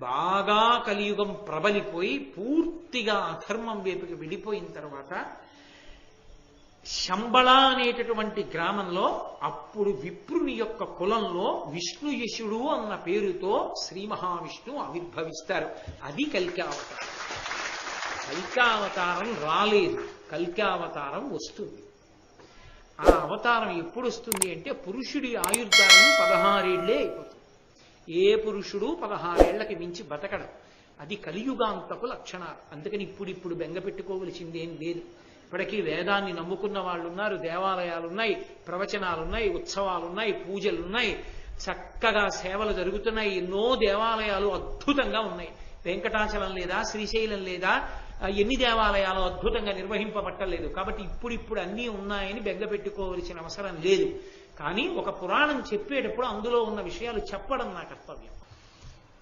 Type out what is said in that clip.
బాగా కలియుగం ప్రబలిపోయి పూర్తిగా అధర్మం వైపుకి వెళ్ళిపోయిన తర్వాత శంబళ అనేటటువంటి గ్రామంలో అప్పుడు విప్రుని యొక్క కులంలో విష్ణుయశుడు అన్న పేరుతో శ్రీ మహావిష్ణువు ఆవిర్భవిస్తారు. అది కల్కావతారం. కల్కావతారం రాలేదు, కల్కావతారం వస్తుంది. ఆ అవతారం ఎప్పుడు వస్తుంది అంటే పురుషుడి ఆయుర్దాయం 16 ఏళ్లే అయిపోతుంది. ఏ పురుషుడు 16 ఏళ్లకి మించి బతకడం. అది కలియుగాంతకు లక్షణాలు. అందుకని ఇప్పుడు బెంగ పెట్టుకోవలసిందేం లేదు. ఇప్పటికీ వేదాన్ని నమ్ముకున్న వాళ్ళు ఉన్నారు, దేవాలయాలున్నాయి, ప్రవచనాలున్నాయి, ఉత్సవాలున్నాయి, పూజలున్నాయి, చక్కగా సేవలు జరుగుతున్నాయి. ఎన్నో దేవాలయాలు అద్భుతంగా ఉన్నాయి. వెంకటాచలం లేదా, శ్రీశైలం లేదా, ఎన్ని దేవాలయాలు అద్భుతంగా నిర్వహింపబట్టలేదు. కాబట్టి ఇప్పుడు అన్నీ ఉన్నాయని బెంగ పెట్టుకోవలసిన అవసరం లేదు. కానీ ఒక పురాణం చెప్పేటప్పుడు అందులో ఉన్న విషయాలు చెప్పడం నా కర్తవ్యం.